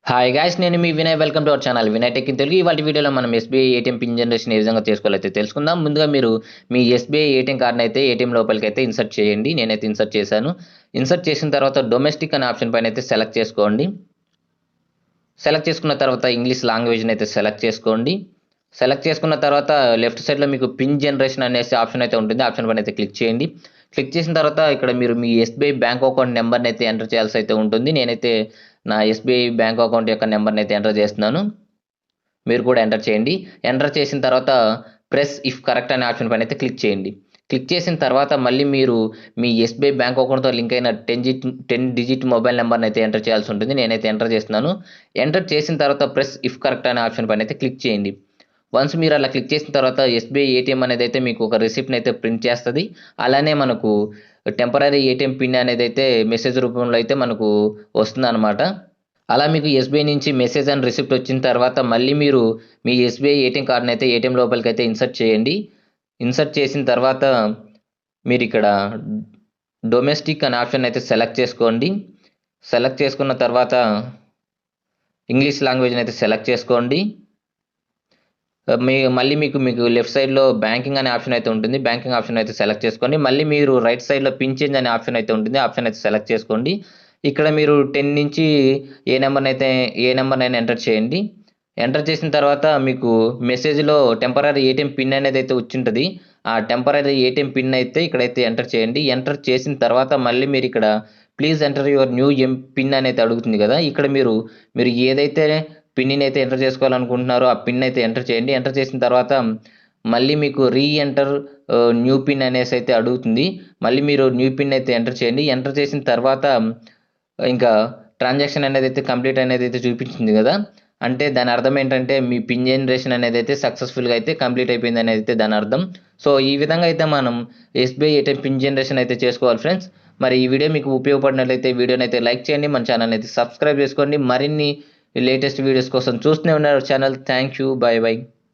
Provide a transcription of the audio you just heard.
Hi guys, నేను మీ Vinay. Welcome to our channel Vinay tech in Telugu. ఇవాళ వీడియోలో మనం ఎస్బీఐ ఏటీఎం పిన్ జనరేషన్ ఏ విధంగా చేసుకోవాలైతే తెలుసుకుందాం. ముందుగా మీరు మీ ఎస్బీఐ ఏటీఎం కార్డ్ని అయితే ఏటీఎం లోపలికి అయితే ఇన్సర్ట్ చేయండి. నేనైతే ఇన్సర్ట్ చేశాను. ఇన్సర్ట్ చేసిన తర్వాత డొమెస్టిక్ అనే ఆప్షన్ పైన అయితే సెలెక్ట్ చేసుకోండి. సెలెక్ట్ చేసుకున్న తర్వాత ఇంగ్లీష్ లాంగ్వేజ్ని అయితే సెలెక్ట్ చేసుకోండి. సెలెక్ట్ చేసుకున్న తర్వాత లెఫ్ట్ సైడ్లో మీకు పిన్ జనరేషన్ అనేసి ఆప్షన్ అయితే ఉంటుంది. ఆప్షన్ పైన అయితే క్లిక్ చేయండి. క్లిక్ చేసిన తర్వాత ఇక్కడ మీరు మీ ఎస్బీఐ బ్యాంక్ అకౌంట్ నెంబర్ని అయితే ఎంటర్ చేయాల్సి అయితే ఉంటుంది. నేనైతే నా ఎస్బీఐ బ్యాంక్ అకౌంట్ యొక్క నెంబర్ని అయితే ఎంటర్ చేస్తున్నాను. మీరు కూడా ఎంటర్ చేయండి. ఎంటర్ చేసిన తర్వాత ప్రెస్ ఇఫ్ కరెక్ట్ అనే ఆప్షన్ పైన అయితే క్లిక్ చేయండి. క్లిక్ చేసిన తర్వాత మళ్ళీ మీరు మీ ఎస్బీఐ బ్యాంక్ అకౌంట్తో లింక్ అయిన 10 డిజిట్ మొబైల్ నెంబర్ని అయితే ఎంటర్ చేయాల్సి ఉంటుంది. నేనైతే ఎంటర్ చేస్తున్నాను. ఎంటర్ చేసిన తర్వాత ప్రెస్ ఇఫ్ కరెక్ట్ అనే ఆప్షన్ పైన అయితే క్లిక్ చేయండి. వన్స్ మీరు అలా క్లిక్ చేసిన తర్వాత ఎస్బీఐ ఏటీఎం అనేది అయితే మీకు ఒక రిసిప్ట్ని అయితే ప్రింట్ చేస్తుంది. అలానే మనకు టెంపరరీ ఏటీఎం పిన్ అనేది అయితే మెసేజ్ రూపంలో అయితే మనకు వస్తుందన్నమాట. అలా మీకు ఎస్బీఐ నుంచి మెసేజ్ అండ్ రిసిప్ట్ వచ్చిన తర్వాత మళ్ళీ మీరు మీ ఎస్బీఐ ఏటీఎం కార్డ్ని అయితే ఏటీఎం లోపలికి అయితే ఇన్సర్ట్ చేయండి. ఇన్సర్ట్ చేసిన తర్వాత మీరు ఇక్కడ డొమెస్టిక్ అనే ఆప్షన్ అయితే సెలెక్ట్ చేసుకోండి. సెలెక్ట్ చేసుకున్న తర్వాత ఇంగ్లీష్ లాంగ్వేజ్ని అయితే సెలెక్ట్ చేసుకోండి. మళ్ళీ మీకు లెఫ్ట్ సైడ్లో బ్యాంకింగ్ అనే ఆప్షన్ అయితే ఉంటుంది. బ్యాంకింగ్ ఆప్షన్ అయితే సెలెక్ట్ చేసుకోండి. మళ్ళీ మీరు రైట్ సైడ్లో పిన్ చేంజ్ అనే ఆప్షన్ అయితే ఉంటుంది. ఆప్షన్ అయితే సెలెక్ట్ చేసుకోండి. ఇక్కడ మీరు 10 నుంచి ఏ నెంబర్నైనా ఎంటర్ చేయండి. ఎంటర్ చేసిన తర్వాత మీకు మెసేజ్లో టెంపరరీ ఏటీఎం పిన్ అనేది అయితే వచ్చింటుంది. ఆ టెంపరరీ ఏటీఎం పిన్ అయితే ఇక్కడైతే ఎంటర్ చేయండి. ఎంటర్ చేసిన తర్వాత మళ్ళీ మీరు ఇక్కడ please enter your new pin అనేది అడుగుతుంది కదా. ఇక్కడ మీరు ఏదైతే పిన్ని అయితే ఎంటర్ చేసుకోవాలనుకుంటున్నారో ఆ పిన్ అయితే ఎంటర్ చేయండి. ఎంటర్ చేసిన తర్వాత మళ్ళీ మీకు ఎంటర్ న్యూ పిన్ అనేసి అయితే అడుగుతుంది. మళ్ళీ మీరు న్యూ పిన్ అయితే ఎంటర్ చేయండి. ఎంటర్ చేసిన తర్వాత ఇంకా ట్రాన్సాక్షన్ అనేది అయితే కంప్లీట్ అనేది అయితే చూపించింది కదా. అంటే దాని అర్థం ఏంటంటే మీ పిన్ జనరేషన్ అనేది అయితే సక్సెస్ఫుల్గా అయితే కంప్లీట్ అయిపోయింది అనేది అయితే దాని అర్థం. సో ఈ విధంగా అయితే మనం ఎస్బీఐ ఏటీఎం పిన్ జనరేషన్ అయితే చేసుకోవాలి ఫ్రెండ్స్. మరి ఈ వీడియో మీకు ఉపయోగపడినట్లయితే వీడియోని అయితే లైక్ చేయండి. మన ఛానల్ అయితే సబ్స్క్రైబ్ చేసుకోండి. మరిన్ని లేటెస్ట్ వీడియోస్ కోసం చూస్తూనే ఉన్నారు channel. Thank you. By by.